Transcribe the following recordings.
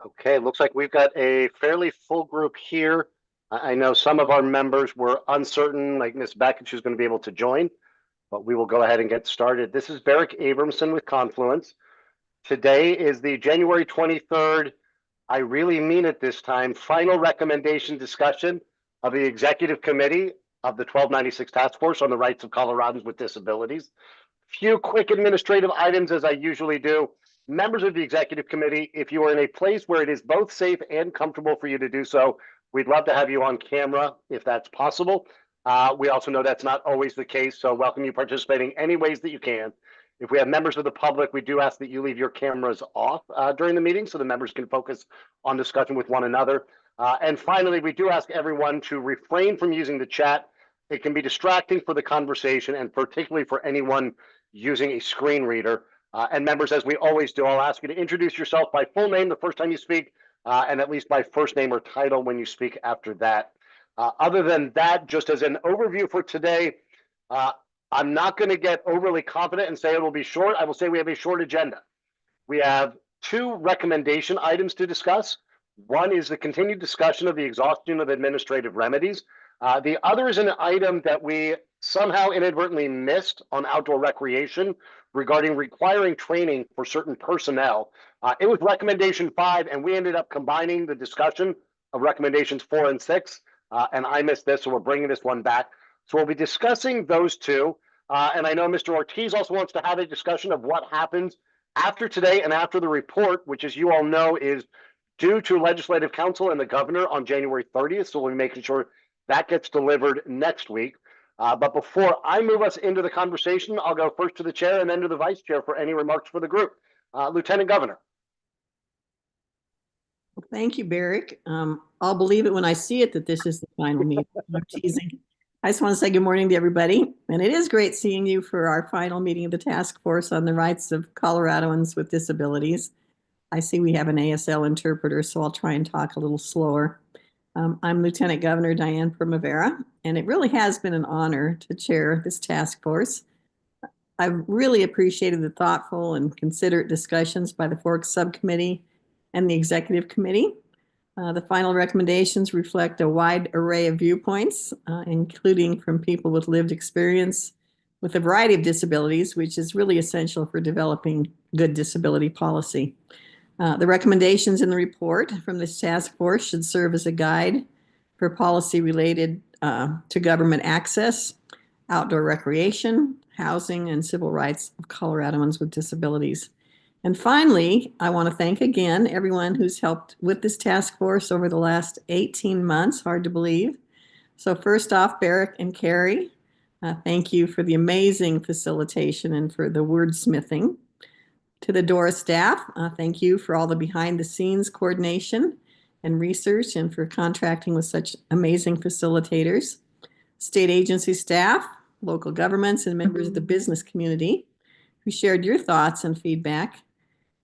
Okay, looks like we've got a fairly full group here. I know some of our members were uncertain, like Ms. Beckett, who's going to be able to join, but we will go ahead and get started. This is Barrick Abramson with Confluence. Today is the January 23rd, I really mean it this time, final recommendation discussion of the Executive Committee of the 1296 Task Force on the Rights of Coloradans with Disabilities. Few quick administrative items as I usually do. Members of the executive committee, if you are in a place where it is both safe and comfortable for you to do so, we'd love to have you on camera if that's possible. We also know that's not always the case, so welcome you participating any ways that you can. If we have members of the public, we do ask that you leave your cameras off during the meeting so the members can focus on discussion with one another. And finally, we do ask everyone to refrain from using the chat. It can be distracting for the conversation and particularly for anyone using a screen reader. And members, as we always do, I'll ask you to introduce yourself by full name the first time you speak, and at least by first name or title when you speak after that. Other than that, just as an overview for today, I'm not going to get overly confident and say it will be short. I will say we have a short agenda. We have two recommendation items to discuss. One is the continued discussion of the exhaustion of administrative remedies. The other is an item that we somehow inadvertently missed on outdoor recreation regarding requiring training for certain personnel. It was recommendation 5, and we ended up combining the discussion of recommendations 4 and 6, and I missed this, so we're bringing this one back. So we'll be discussing those two, and I know Mr. Ortiz also wants to have a discussion of what happens after today and after the report, which, as you all know, is due to Legislative Council and the governor on January 30th, so we'll be making sure that gets delivered next week. But before I move us into the conversation, I'll go first to the chair and then to the vice chair for any remarks for the group. Lieutenant Governor. Well, thank you, Barrick. I'll believe it when I see it that this is the final meeting. I'm teasing. I just want to say good morning to everybody. And it is great seeing you for our final meeting of the Task Force on the Rights of Coloradans with Disabilities. I see we have an ASL interpreter, so I'll try and talk a little slower. I'm Lieutenant Governor Diane Primavera, and it really has been an honor to chair this task force. I've really appreciated the thoughtful and considerate discussions by the Forks Subcommittee and the Executive Committee. The final recommendations reflect a wide array of viewpoints, including from people with lived experience with a variety of disabilities, which is really essential for developing good disability policy. The recommendations in the report from this task force should serve as a guide for policy related to government access, outdoor recreation, housing, and civil rights of Coloradans with disabilities. And finally, I want to thank again everyone who's helped with this task force over the last 18 months, hard to believe. So first off, Barrick and Carrie, thank you for the amazing facilitation and for the wordsmithing. To the DORA staff, thank you for all the behind-the-scenes coordination and research and for contracting with such amazing facilitators. State agency staff, local governments, and members of the business community who shared your thoughts and feedback.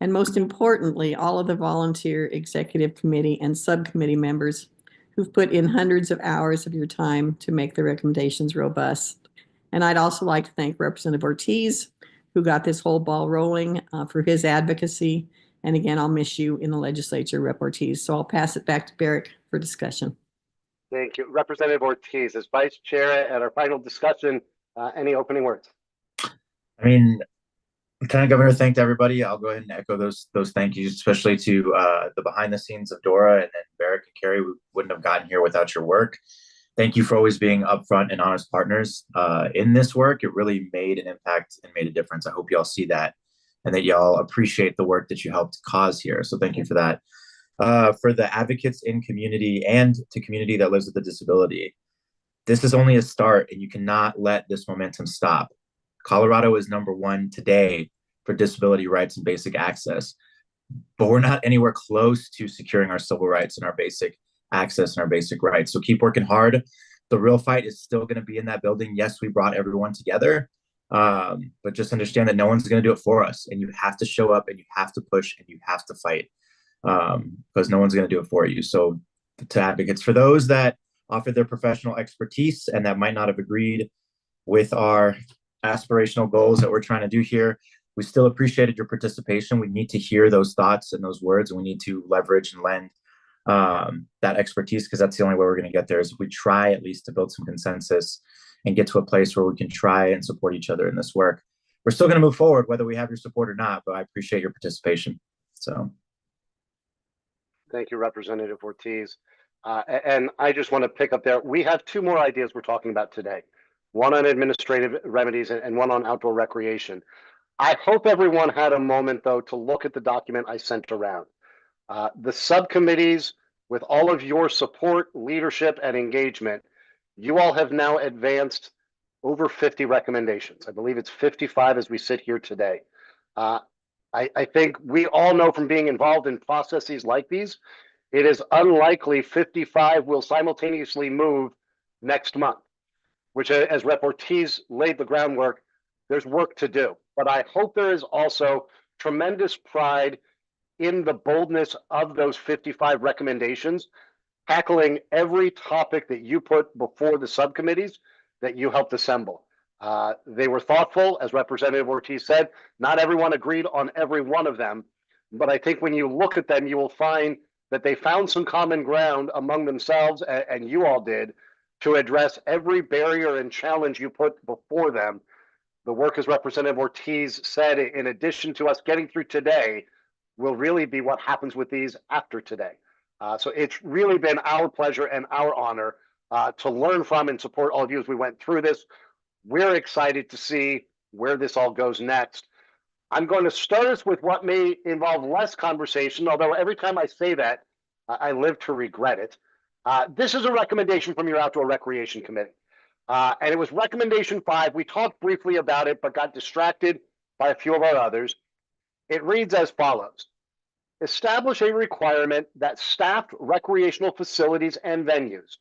And most importantly, all of the volunteer executive committee and subcommittee members who've put in hundreds of hours of your time to make the recommendations robust. And I'd also like to thank Representative Ortiz, who got this whole ball rolling for his advocacy. And again, I'll miss you in the legislature, Rep. Ortiz. So I'll pass it back to Barrick for discussion. Thank you. Representative Ortiz, as vice chair at our final discussion, any opening words? I mean, Lieutenant Governor, thanked everybody. I'll go ahead and echo those thank yous, especially to the behind the scenes of DORA and Barrick and Carrie. We wouldn't have gotten here without your work. Thank you for always being upfront and honest partners in this work. It really made an impact and made a difference. I hope y'all see that and that y'all appreciate the work that you helped cause here. So thank you for that. For the advocates in community and to community that lives with a disability, this is only a start and you cannot let this momentum stop. Colorado is #1 today for disability rights and basic access, but we're not anywhere close to securing our civil rights and our basic access and our basic rights. So keep working hard. The real fight is still going to be in that building. Yes, we brought everyone together, but just understand that no one's going to do it for us. And you have to show up and you have to push and you have to fight because no one's going to do it for you. So to advocates, for those that offer their professional expertise and that might not have agreed with our aspirational goals that we're trying to do here, we still appreciated your participation. We need to hear those thoughts and those words, and we need to leverage and lend that expertise, because that's the only way we're going to get there, is if we try at least to build some consensus and get to a place where we can try and support each other in this work. We're still going to move forward whether we have your support or not, but I appreciate your participation. So Thank you, Representative Ortiz. And I just want to pick up there. We have two more ideas we're talking about today, one on administrative remedies and one on outdoor recreation. I hope everyone had a moment, though, to look at the document I sent around. The subcommittees, with all of your support, leadership, and engagement, you all have now advanced over 50 recommendations. I believe it's 55 as we sit here today. I think we all know from being involved in processes like these, it is unlikely 55 will simultaneously move next month, which, as Rep. Ortiz laid the groundwork, there's work to do. But I hope there is also tremendous pride in the boldness of those 55 recommendations, tackling every topic that you put before the subcommittees that you helped assemble. They were thoughtful, as Representative Ortiz said. Not everyone agreed on every one of them, but I think when you look at them, you will find that they found some common ground among themselves, and you all did, to address every barrier and challenge you put before them. The work, as Representative Ortiz said, in addition to us getting through today, will really be what happens with these after today. So it's really been our pleasure and our honor to learn from and support all of you as we went through this. We're excited to see where this all goes next. I'm going to start us with what may involve less conversation, although every time I say that, I live to regret it. This is a recommendation from your Outdoor Recreation Committee. And it was recommendation 5. We talked briefly about it, but got distracted by a few of our others. It reads as follows. Establish a requirement that staffed recreational facilities and venues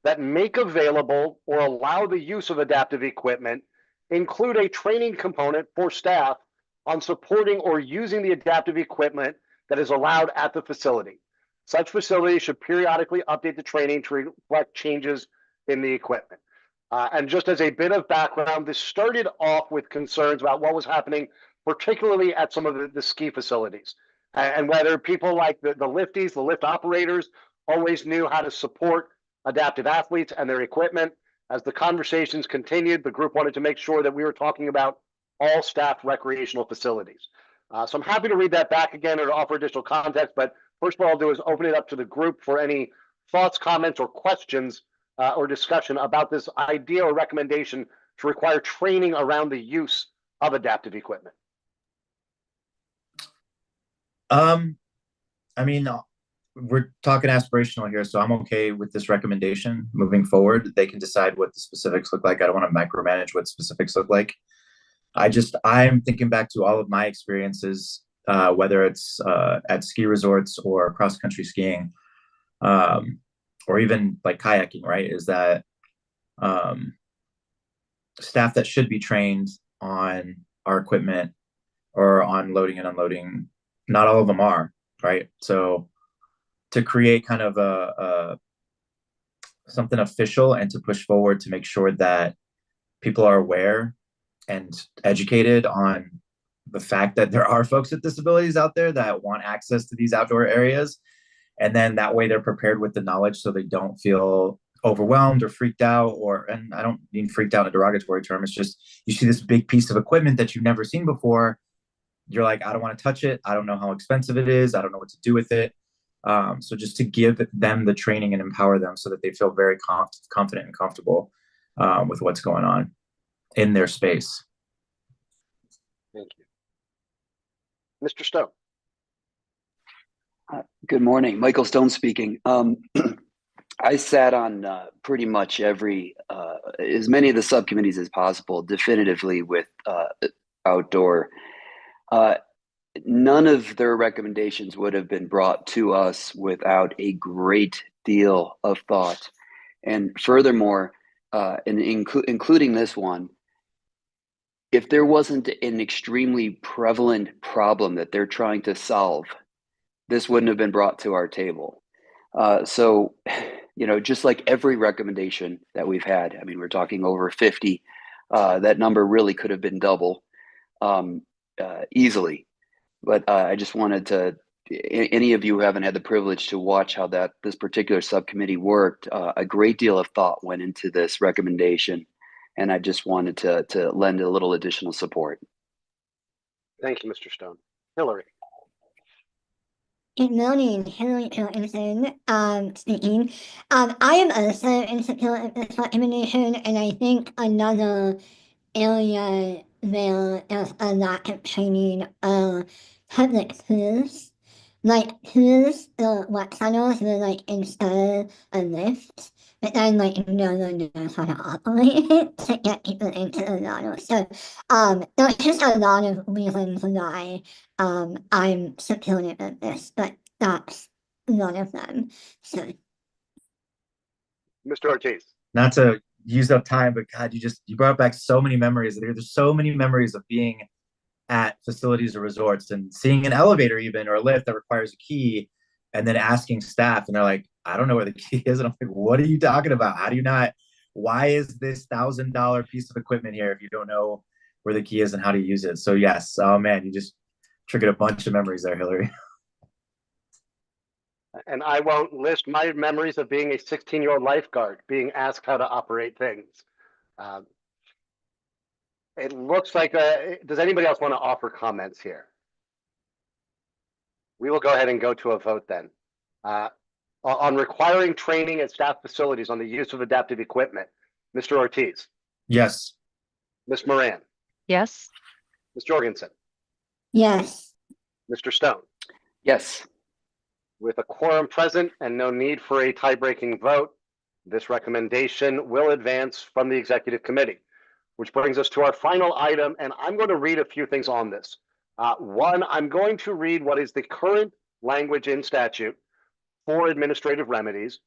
that make available or allow the use of adaptive equipment include a training component for staff on supporting or using the adaptive equipment that is allowed at the facility. Such facilities should periodically update the training to reflect changes in the equipment. And just as a bit of background, this started off with concerns about what was happening, particularly at some of the ski facilities, and whether people like the lifties, the lift operators, always knew how to support adaptive athletes and their equipment. As the conversations continued, the group wanted to make sure that we were talking about all staffed recreational facilities. So I'm happy to read that back again or to offer additional context, but first of all, I'll do is open it up to the group for any thoughts, comments, or questions or discussion about this idea or recommendation to require training around the use of adaptive equipment. I mean, we're talking aspirational here, so I'm okay with this recommendation moving forward. They can decide what the specifics look like. I don't want to micromanage what specifics look like. I'm thinking back to all of my experiences, whether it's at ski resorts or cross-country skiing, or even like kayaking, right? Is that staff that should be trained on our equipment or on loading and unloading, not all of them are, right? So to create kind of a something official and to push forward to make sure that people are aware and educated on the fact that there are folks with disabilities out there that want access to these outdoor areas. And then that way they're prepared with the knowledge so they don't feel overwhelmed or freaked out, and I don't mean freaked out in a derogatory term. It's just, you see this big piece of equipment that you've never seen before. You're like, I don't want to touch it. I don't know how expensive it is. I don't know what to do with it. So just to give them the training and empower them so that they feel very confident and comfortable with what's going on in their space. Thank you. Mr. Stone. Good morning. Michael Stone speaking. I sat on pretty much as many of the subcommittees as possible, definitively with outdoor. None of their recommendations would have been brought to us without a great deal of thought. And furthermore, including this one, if there wasn't an extremely prevalent problem that they're trying to solve, this wouldn't have been brought to our table. So, just like every recommendation that we've had, I mean, we're talking over 50, that number really could have been double. easily. But I just wanted to, any of you who haven't had the privilege to watch how this particular subcommittee worked, a great deal of thought went into this recommendation, and I just wanted to lend a little additional support. Thank you, Mr. Stone. Hillary. Good morning, Hillary Jorgensen, speaking. I am also in support of this recommendation, and I think another area where there's a lack of training are public schools. Like schools or what tunnels will like install a lift, but then like no one knows how to operate it to get people into the tunnel. So there's just a lot of reasons why I'm supportive of this, but that's one of them. So Mr. Ortiz. Not to use up time, but God, you brought back so many memories. There's so many memories of being at facilities or resorts and seeing an elevator even or a lift that requires a key, and then asking staff, and they're like, I don't know where the key is. And I'm like, what are you talking about? How do you not? Why is this $1,000 piece of equipment here if you don't know where the key is and how to use it? So yes, oh man, you just triggered a bunch of memories there, Hillary. And I won't list my memories of being a 16-year-old lifeguard, being asked how to operate things. It looks like, does anybody else want to offer comments here? We will go ahead and go to a vote then. On requiring training at staff facilities on the use of adaptive equipment, Mr. Ortiz, Yes. Ms. Moran, Yes. Ms. Jorgensen, yes. Mr. Stone. Yes. With a quorum present and no need for a tie-breaking vote, this recommendation will advance from the executive committee, which brings us to our final item. And I'm going to read a few things on this. One, I'm going to read what is the current language in statute for administrative remedies.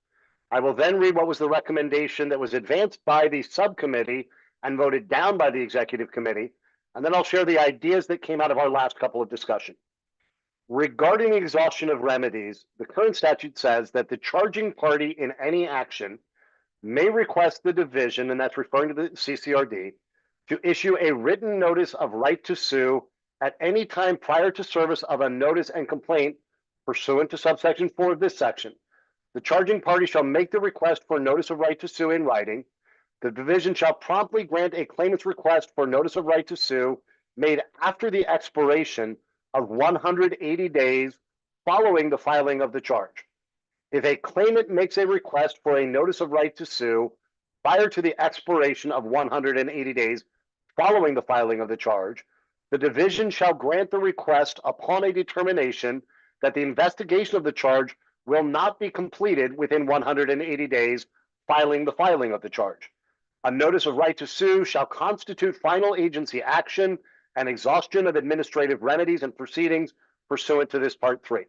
I will then read what was the recommendation that was advanced by the subcommittee and voted down by the executive committee. And then I'll share the ideas that came out of our last couple of discussions. Regarding exhaustion of remedies, the current statute says that the charging party in any action may request the division, and that's referring to the CCRD, to issue a written notice of right to sue at any time prior to service of a notice and complaint pursuant to subsection 4 of this section. The charging party shall make the request for notice of right to sue in writing. The division shall promptly grant a claimant's request for notice of right to sue made after the expiration of 180 days following the filing of the charge. If a claimant makes a request for a notice of right to sue prior to the expiration of 180 days following the filing of the charge, the division shall grant the request upon a determination that the investigation of the charge will not be completed within 180 days following the filing of the charge. A notice of right to sue shall constitute final agency action and exhaustion of administrative remedies and proceedings pursuant to this Part 3.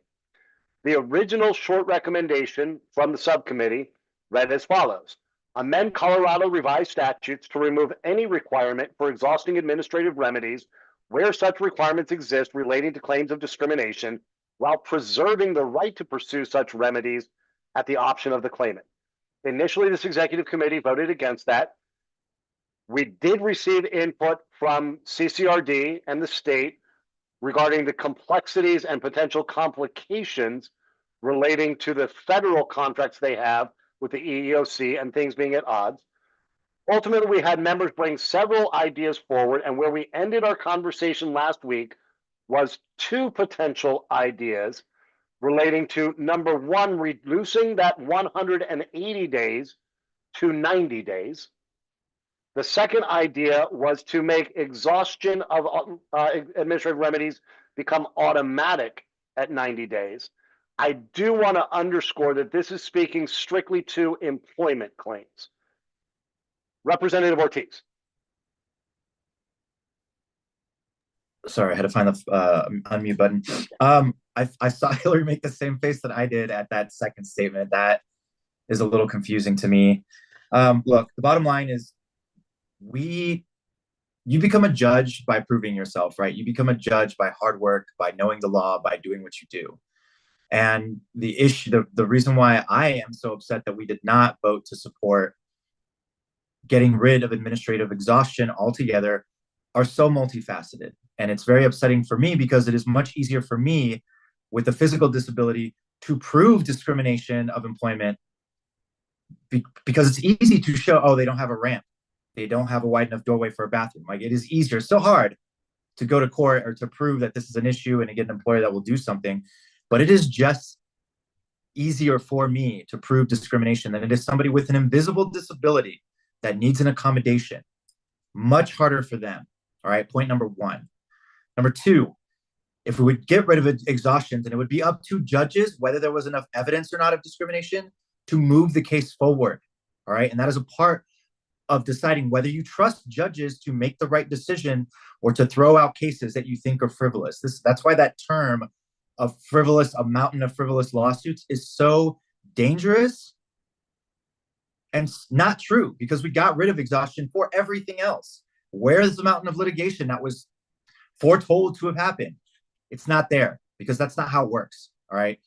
The original short recommendation from the subcommittee read as follows. Amend Colorado revised statutes to remove any requirement for exhausting administrative remedies where such requirements exist relating to claims of discrimination while preserving the right to pursue such remedies at the option of the claimant. Initially, this executive committee voted against that. We did receive input from CCRD and the state regarding the complexities and potential complications relating to the federal contracts they have with the EEOC and things being at odds. Ultimately, we had members bring several ideas forward, and where we ended our conversation last week was 2 potential ideas relating to, number 1, reducing that 180 days to 90 days. The second idea was to make exhaustion of administrative remedies become automatic at 90 days. I do want to underscore that this is speaking strictly to employment claims. Representative Ortiz. Sorry, I had to find the unmute button. I saw Hillary make the same face that I did at that second statement. That is a little confusing to me. Look, the bottom line is you become a judge by proving yourself, right? You become a judge by hard work, by knowing the law, by doing what you do. And the reason why I am so upset that we did not vote to support getting rid of administrative exhaustion altogether are so multifaceted. And it's very upsetting for me because it is much easier for me with a physical disability to prove discrimination of employment because it's easy to show, oh, they don't have a ramp. They don't have a wide enough doorway for a bathroom. Like, it is easier, so hard to go to court or to prove that this is an issue and to get an employer that will do something. But it is just easier for me to prove discrimination than it is somebody with an invisible disability that needs an accommodation. Much harder for them. All right, point number one. Number two, if we would get rid of exhaustion, then it would be up to judges whether there was enough evidence or not of discrimination to move the case forward. All right, and that is a part of deciding whether you trust judges to make the right decision or to throw out cases that you think are frivolous. That's why that term of frivolous, a mountain of frivolous lawsuits, is so dangerous and not true, because we got rid of exhaustion for everything else. Where is the mountain of litigation that was foretold to have happened? It's not there, because that's not how it works. All right.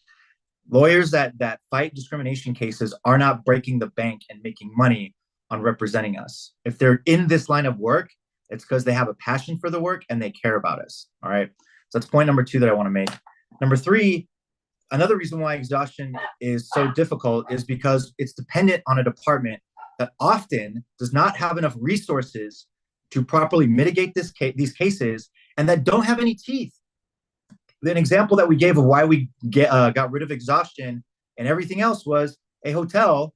Lawyers that fight discrimination cases are not breaking the bank and making money on representing us. If they're in this line of work, it's because they have a passion for the work and they care about us. All right. So that's point number two that I want to make. Number three, another reason why exhaustion is so difficult is because it's dependent on a department that often does not have enough resources to properly mitigate these cases, and that don't have any teeth. An example that we gave of why we got rid of exhaustion and everything else was a hotel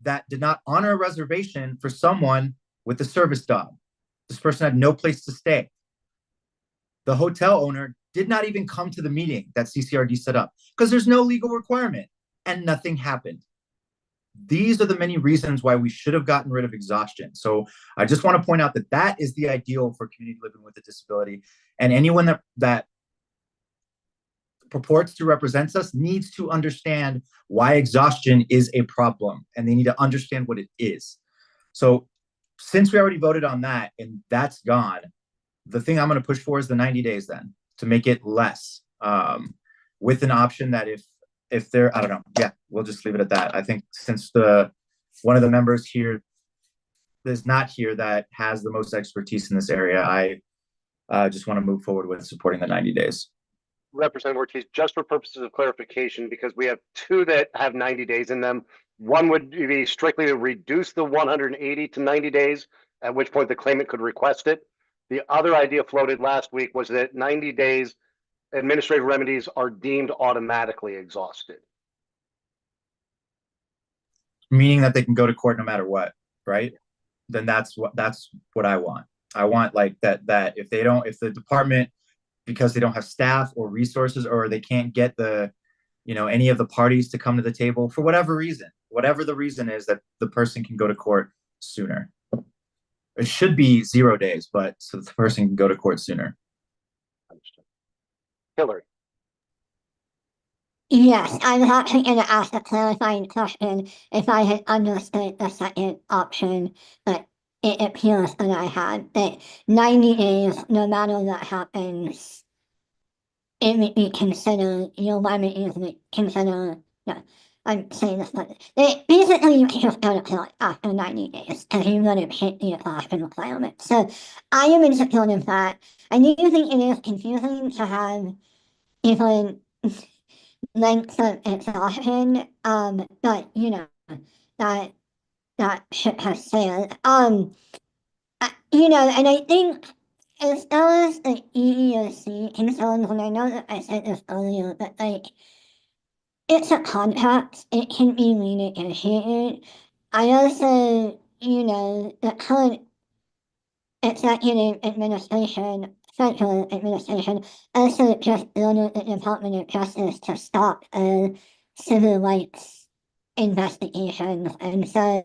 that did not honor a reservation for someone with a service dog. This person had no place to stay. The hotel owner did not even come to the meeting that CCRD set up because there's no legal requirement, and nothing happened. These are the many reasons why we should have gotten rid of exhaustion. So I just want to point out that that is the ideal for community living with a disability, and anyone that purports to represent us needs to understand why exhaustion is a problem, and they need to understand what it is. So since we already voted on that and that's gone, the thing I'm going to push for is the 90 days then, to make it less, with an option that if they're, I don't know, yeah, we'll just leave it at that. I think since one of the members here is not here that has the most expertise in this area, I just want to move forward with supporting the 90 days. Representative Ortiz, just for purposes of clarification, because we have two that have 90 days in them. One would be strictly to reduce the 180 to 90 days, at which point the claimant could request it. The other idea floated last week was that 90 days administrative remedies are deemed automatically exhausted. Meaning that they can go to court no matter what, right? Then that's what I want. I want like that if the department, because they don't have staff or resources, or they can't get any of the parties to come to the table for whatever the reason is, that the person can go to court sooner. It should be 0 days, but so the person can go to court sooner. Understood. Hillary. Yes, I'm actually going to ask a clarifying question if I had understood the second option, but it appears that I had, that 90 days, no matter what happens, it would be considered, your remedies would consider, no, I'm saying this, but basically you can just go to court after 90 days and you wouldn't hit the exhaustion requirement. So I am in support of that. I do think it is confusing to have different lengths of exhaustion, but that ship has sailed. And I think as far as the EEOC concerns, and I know that I said this earlier, but it's a contract, it can be renegotiated. I also, the current executive administration, federal administration, also just ordered the Department of Justice to stop civil rights investigations. And so,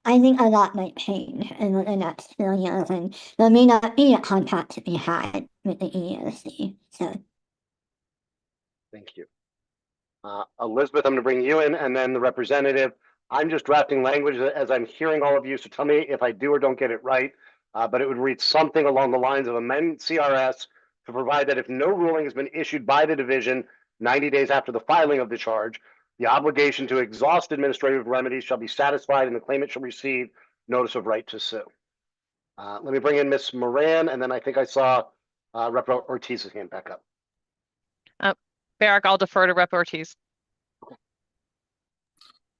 I think a lot might change in the next few years, and there may not be a contract to be had with the EEOC. So, Thank you. Elizabeth, I'm going to bring you in, and then the representative. I'm just drafting language as I'm hearing all of you, so tell me if I do or don't get it right. But it would read something along the lines of amend CRS to provide that if no ruling has been issued by the division 90 days after the filing of the charge, the obligation to exhaust administrative remedies shall be satisfied and the claimant shall receive notice of right to sue. Let me bring in Ms. Moran, and then I think I saw Rep. Ortiz's hand back up. Barrick, I'll defer to Rep. Ortiz.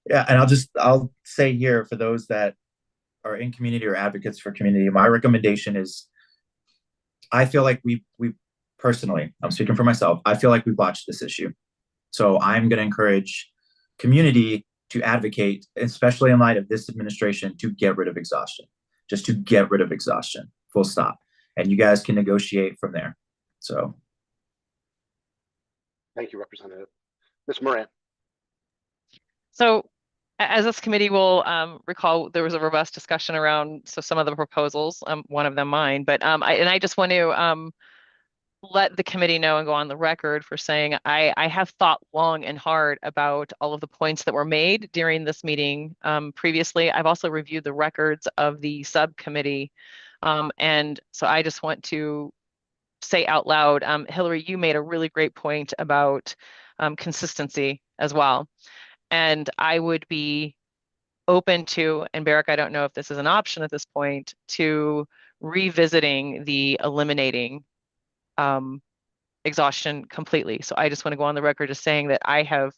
Yeah, and I'll say here for those that are in community or advocates for community, my recommendation is I feel like we personally, I'm speaking for myself, I feel like we botched this issue. So I'm going to encourage community to advocate, especially in light of this administration, to get rid of exhaustion. Just to get rid of exhaustion, full stop. And you guys can negotiate from there. So. Thank you, Representative. Ms. Moran. So as this committee will recall, there was a robust discussion around some of the proposals, one of them mine, but I just want to let the committee know and go on the record for saying I have thought long and hard about all of the points that were made during this meeting previously. I've also reviewed the records of the subcommittee. And so I just want to say out loud, Hillary, you made a really great point about consistency as well. And I would be open to, and Barrick, I don't know if this is an option at this point, to revisiting the eliminating exhaustion completely. So I just want to go on the record as saying that I have,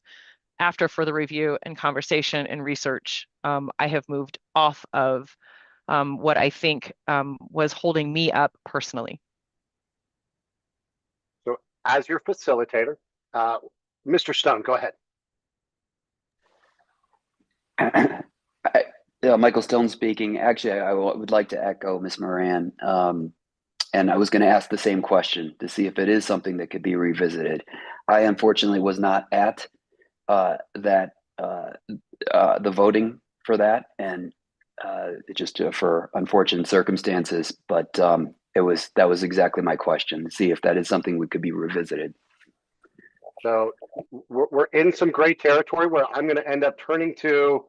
after further review and conversation and research, I have moved off of what I think was holding me up personally. So as your facilitator, Mr. Stone, go ahead. Michael Stone speaking. Actually, I would like to echo Ms. Moran. And I was going to ask the same question to see if it is something that could be revisited. I unfortunately was not at the voting for that, and just for unfortunate circumstances. But that was exactly my question, to see if that is something that could be revisited. So we're in some great territory where I'm going to end up turning to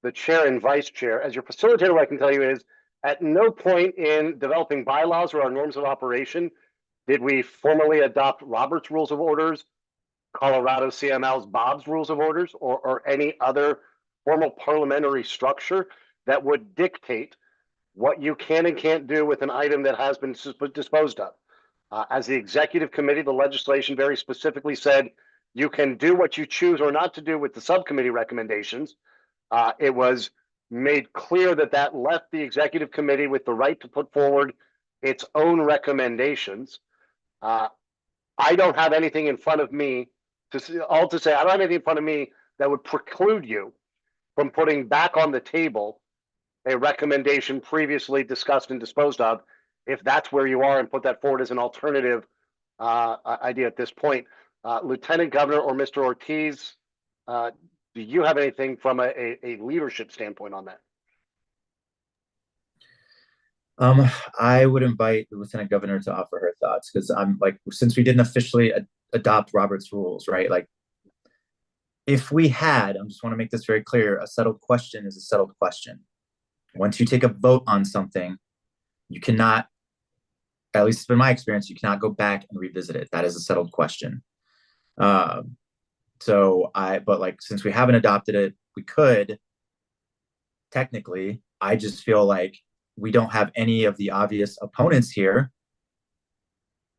the chair and vice chair. As your facilitator, what I can tell you is at no point in developing bylaws or our norms of operation did we formally adopt Robert's Rules of Orders, Colorado CML's Bob's Rules of Orders, or any other formal parliamentary structure that would dictate what you can and can't do with an item that has been disposed of. As the executive committee, the legislation very specifically said you can do what you choose or not to do with the subcommittee recommendations. It was made clear that that left the executive committee with the right to put forward its own recommendations. I don't have anything in front of me I don't have anything in front of me that would preclude you from putting back on the table a recommendation previously discussed and disposed of, if that's where you are, and put that forward as an alternative idea at this point. Lieutenant Governor or Mr. Ortiz, do you have anything from a leadership standpoint on that? I would invite the Lieutenant Governor to offer her thoughts, because I'm like, since we didn't officially adopt Robert's rules, right? Like, if we had, I just want to make this very clear, a settled question is a settled question. Once you take a vote on something, you cannot, at least in my experience, you cannot go back and revisit it. That is a settled question. But like, since we haven't adopted it, we could technically. I just feel like we don't have any of the obvious opponents here,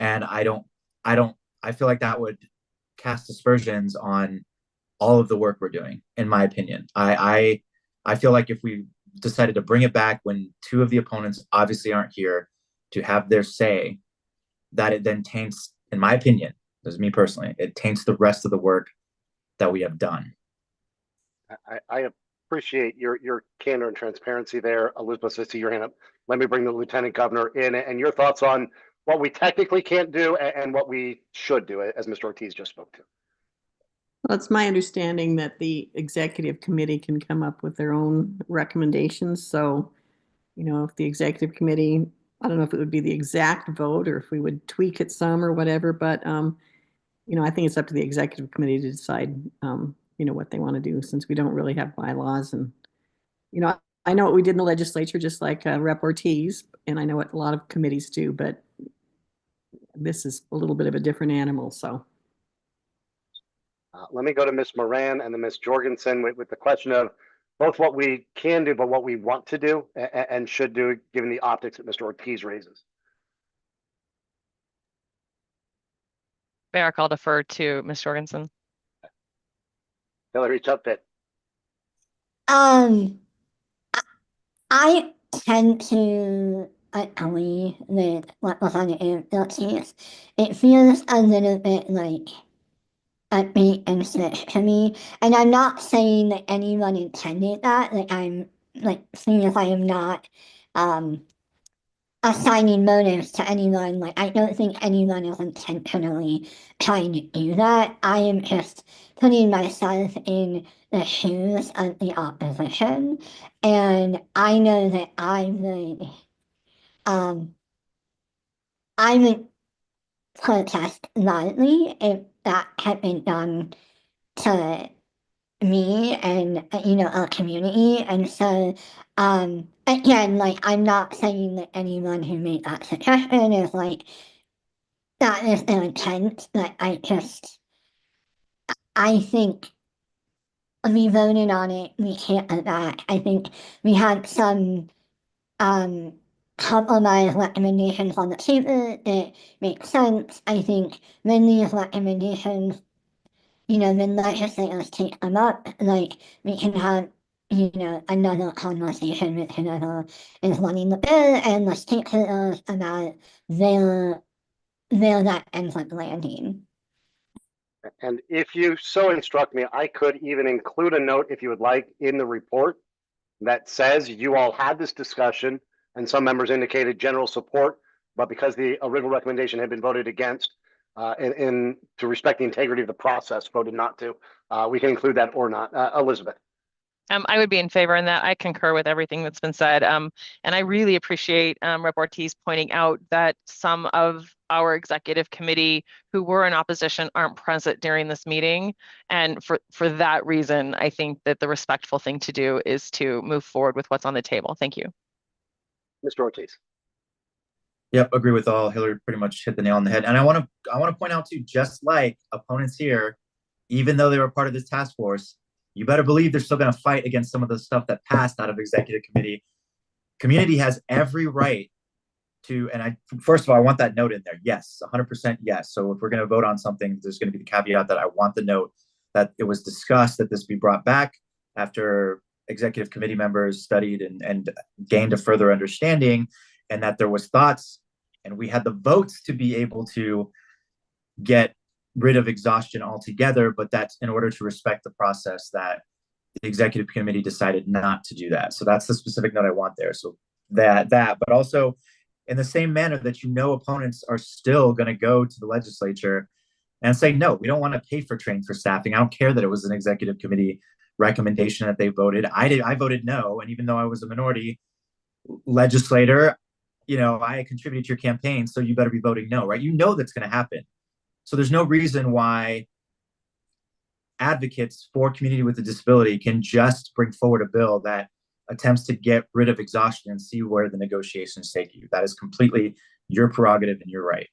and I feel like that would cast aspersions on all of the work we're doing, in my opinion. I feel like if we decided to bring it back when two of the opponents obviously aren't here to have their say, that it then taints, in my opinion, this is me personally, it taints the rest of the work that we have done. I appreciate your candor and transparency there. Elizabeth, I see your hand up. Let me bring the Lieutenant Governor in, and your thoughts on what we technically can't do and what we should do, as Mr. Ortiz just spoke to. Well, it's my understanding that the executive committee can come up with their own recommendations. So, if the executive committee, I don't know if it would be the exact vote or if we would tweak it some or whatever, but, I think it's up to the executive committee to decide, what they want to do, since we don't really have bylaws. And, I know what we did in the legislature, just like Rep. Ortiz, and I know what a lot of committees do, but this is a little bit of a different animal, so. Let me go to Ms. Moran and then Ms. Jorgensen with the question of both what we can do, but what we want to do and should do, given the optics that Mr. Ortiz raises. Eric, I'll defer to Ms. Jorgensen. Hillary, jump in. Um, I tend to agree with what was on the case. It feels a little bit like a bait and switch to me. And I'm not saying that anyone intended that. Like I'm like seeing if I am not assigning motives to anyone. Like I don't think anyone is intentionally trying to do that. I am just putting myself in the shoes of the opposition. And I know that I would protest loudly if that had been done to me and our community. And so again, like I'm not saying that anyone who made that suggestion is like that is their intent, but I think we voted on it, we can't go back. I think we had some compromise recommendations on the table that make sense. I think when these recommendations, when legislators take them up, like we can have, another conversation with whoever is running the bill and the stakeholders about where that ends up landing. And if you so instruct me, I could even include a note, if you would like, in the report that says you all had this discussion and some members indicated general support, but because the original recommendation had been voted against, to respect the integrity of the process, voted not to. We can include that or not. Elizabeth. I would be in favor in that. I concur with everything that's been said. And I really appreciate Rep. Ortiz pointing out that some of our executive committee who were in opposition aren't present during this meeting. And for that reason, I think that the respectful thing to do is to move forward with what's on the table. Thank you. Mr. Ortiz. Yep, agree with all. Hillary pretty much hit the nail on the head. And I want to point out too, just like opponents here, even though they were part of this task force, you better believe they're still going to fight against some of the stuff that passed out of executive committee. Community has every right to, and first of all, I want that note in there. Yes, 100% yes. So if we're going to vote on something, there's going to be the caveat that I want the note that it was discussed that this be brought back after executive committee members studied and gained a further understanding, and that there was thoughts and we had the votes to be able to get rid of exhaustion altogether, but that's in order to respect the process that the executive committee decided not to do that. So that's the specific note I want there. So but also in the same manner that opponents are still going to go to the legislature and say, no, we don't want to pay for training for staffing. I don't care that it was an executive committee recommendation that they voted. I voted no. And even though I was a minority legislator, I contributed to your campaign, so you better be voting no, right? That's going to happen. So there's no reason why advocates for community with a disability can just bring forward a bill that attempts to get rid of exhaustion and see where the negotiations take you. That is completely your prerogative and your right.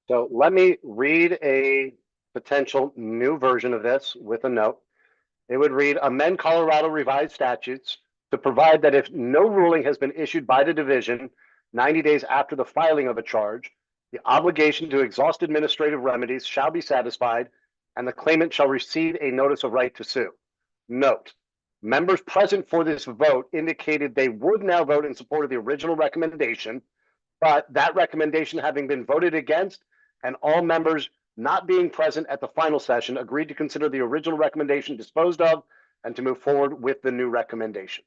So let me read a potential new version of this with a note. It would read, amend Colorado revised statutes to provide that if no ruling has been issued by the division 90 days after the filing of a charge, the obligation to exhaust administrative remedies shall be satisfied and the claimant shall receive a notice of right to sue. Note, members present for this vote indicated they would now vote in support of the original recommendation, but that recommendation having been voted against and all members not being present at the final session agreed to consider the original recommendation disposed of and to move forward with the new recommendation.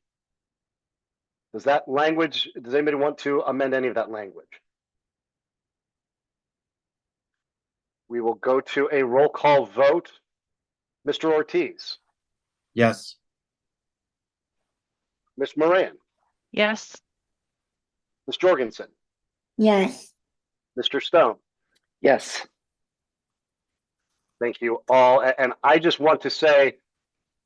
Does anybody want to amend any of that language? We will go to a roll call vote. Mr. Ortiz. Yes. Ms. Moran. Yes. Ms. Jorgensen. Yes. Mr. Stone. Yes. Thank you all. And I just want to say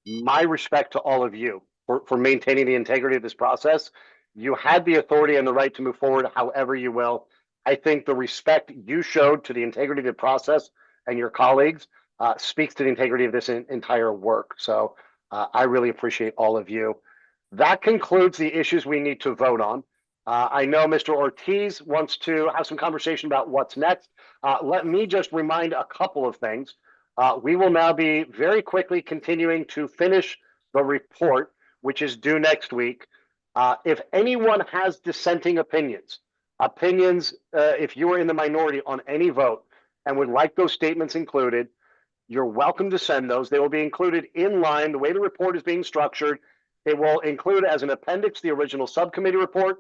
my respect to all of you for maintaining the integrity of this process. You had the authority and the right to move forward however you will. I think the respect you showed to the integrity of the process and your colleagues speaks to the integrity of this entire work. So I really appreciate all of you. That concludes the issues we need to vote on. I know Mr. Ortiz wants to have some conversation about what's next. Let me just remind a couple of things. We will now be very quickly continuing to finish the report, which is due next week. If anyone has dissenting opinions, if you are in the minority on any vote and would like those statements included, you're welcome to send those. They will be included in line. The way the report is being structured, it will include as an appendix the original subcommittee report.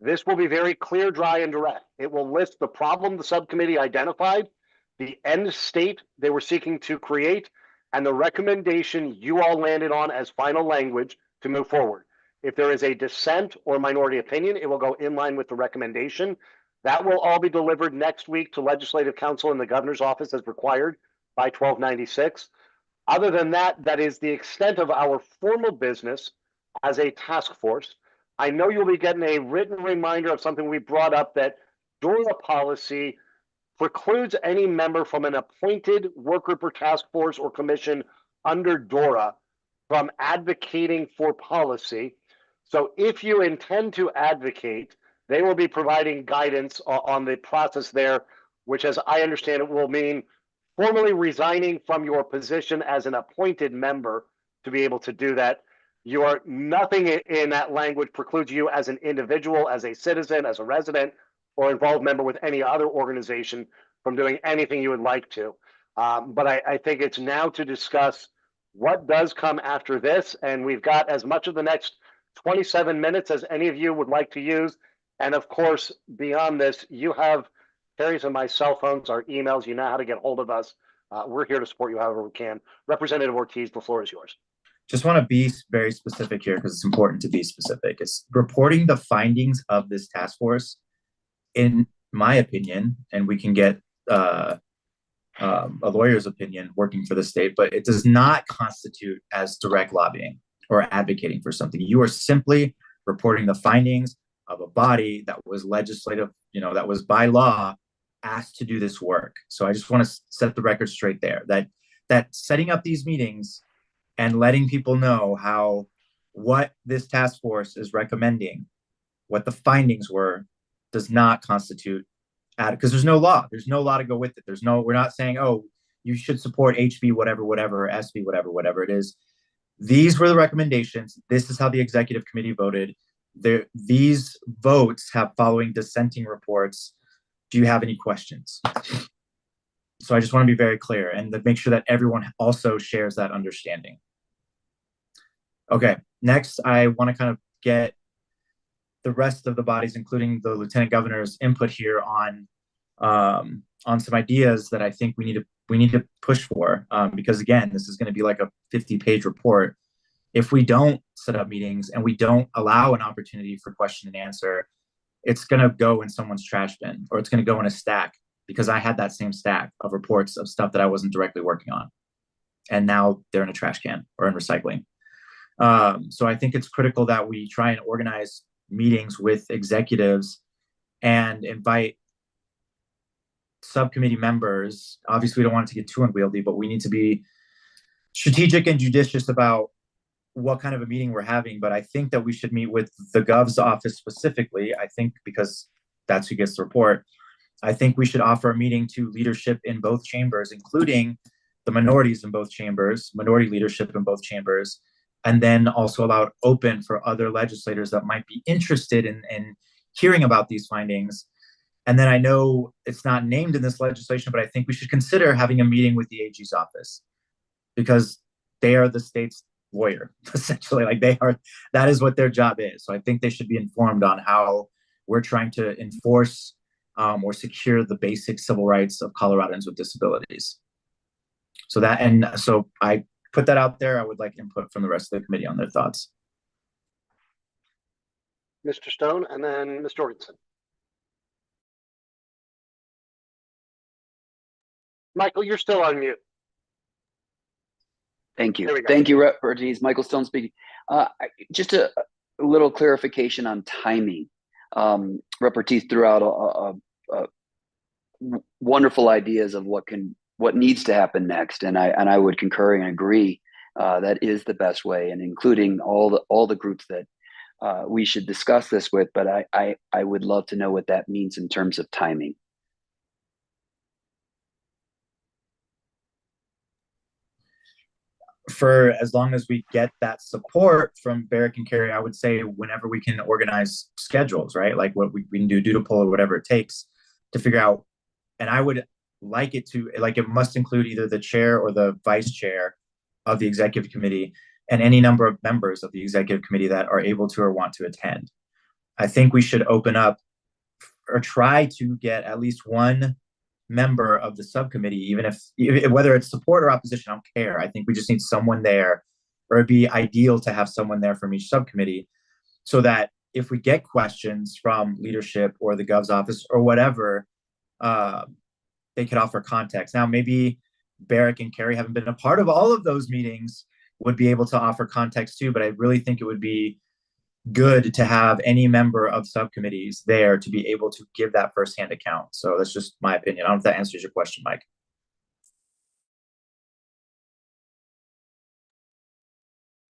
This will be very clear, dry, and direct. It will list the problem the subcommittee identified, the end state they were seeking to create, and the recommendation you all landed on as final language to move forward. If there is a dissent or minority opinion, it will go in line with the recommendation. That will all be delivered next week to Legislative Council and the Governor's Office as required by 1296. Other than that, that is the extent of our formal business as a task force. I know you'll be getting a written reminder of something we brought up, that DORA policy precludes any member from an appointed work group or task force or commission under DORA from advocating for policy. So if you intend to advocate, they will be providing guidance on the process there, which, as I understand it, will mean formally resigning from your position as an appointed member to be able to do that. Nothing in that language precludes you as an individual, as a citizen, as a resident, or involved member with any other organization from doing anything you would like to. But I think it's now to discuss what does come after this. And we've got as much of the next 27 minutes as any of you would like to use. And of course, beyond this, you have Terry's and my cell phones, our emails. You know how to get hold of us. We're here to support you however we can. Representative Ortiz, the floor is yours. Just want to be very specific here because it's important to be specific. It's reporting the findings of this task force, in my opinion, and we can get a lawyer's opinion working for the state, but it does not constitute as direct lobbying or advocating for something. You are simply reporting the findings of a body that was legislative, that was by law asked to do this work. So I just want to set the record straight there, that setting up these meetings and letting people know what this task force is recommending, what the findings were, does not constitute because there's no law to go with it. We're not saying, oh, you should support HB whatever, SB whatever it is. These were the recommendations. This is how the executive committee voted. These votes have following dissenting reports. Do you have any questions? So I just want to be very clear and to make sure that everyone also shares that understanding. Okay, next I want to kind of get the rest of the bodies, including the lieutenant governor's input here on some ideas that I think we need to push for, because again, this is going to be like a 50-page report. If we don't set up meetings and we don't allow an opportunity for question and answer, it's going to go in someone's trash bin, or it's going to go in a stack, because I had that same stack of reports of stuff that I wasn't directly working on. And now they're in a trash can or in recycling. So I think it's critical that we try and organize meetings with executives and invite subcommittee members. Obviously, we don't want it to get too unwieldy, but we need to be strategic and judicious about what kind of a meeting we're having. But I think that we should meet with the Gov's office specifically. I think because that's who gets the report. I think we should offer a meeting to leadership in both chambers, including the minorities in both chambers, minority leadership in both chambers, and then also allow it open for other legislators that might be interested in hearing about these findings. And then I know it's not named in this legislation, but I think we should consider having a meeting with the AG's office, because they are the state's lawyer, essentially. That is what their job is. So I think they should be informed on how we're trying to enforce or secure the basic civil rights of Coloradans with disabilities. So I put that out there. I would like input from the rest of the committee on their thoughts. Mr. Stone, and then Ms. Jorgensen. Michael, you're still on mute. Thank you. There we go. Thank you, Rep. Ortiz. Michael Stone speaking. Just a little clarification on timing. Rep. Ortiz threw out wonderful ideas of what needs to happen next, and I would concur and agree that is the best way, and including all the groups that we should discuss this with. But I would love to know what that means in terms of timing. For as long as we get that support from Barrick and Carrie, I would say whenever we can organize schedules, right? Like what we can do doodle poll or whatever it takes to figure out. And I would like it to, like, it must include either the chair or the vice chair of the executive committee and any number of members of the executive committee that are able to or want to attend. I think we should open up or try to get at least one member of the subcommittee, even if whether it's support or opposition, I don't care. I think we just need someone there, or it'd be ideal to have someone there from each subcommittee, so that if we get questions from leadership or the gov's office or whatever, they could offer context. Now, maybe Barrick and Carrie haven't been a part of all of those meetings, would be able to offer context too, but I really think it would be good to have any member of subcommittees there to be able to give that firsthand account. So that's just my opinion. I don't know if that answers your question, Mike.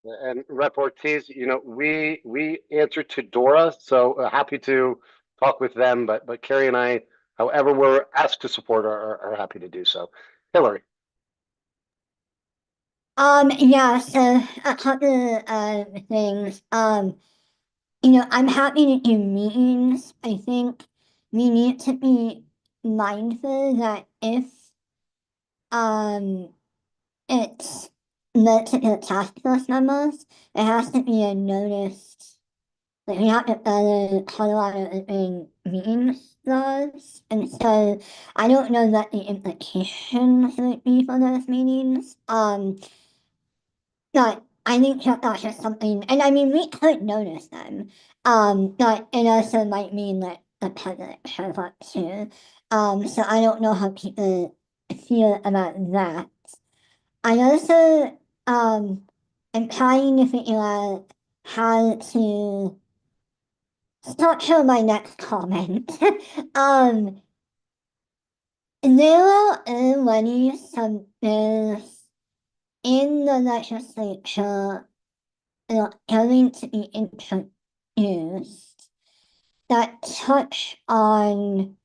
And Rep Ortiz, we answered to Dora, so happy to talk with them, but Carrie and I, however we're asked to support, are happy to do so. Hillary. Yeah, so a couple of things. I'm happy to do meetings. I think we need to be mindful that if it's multiple task force members, it has to be a noticed, like we have to follow Colorado open meetings laws. And so I don't know what the implications would be for those meetings. But I think that's just something, and I mean, we could notice them, but it also might mean that the public shows up too. So I don't know how people feel about that. I also am trying to figure out how to structure my next comment. There are already some bills in the legislature going to be introduced that touch on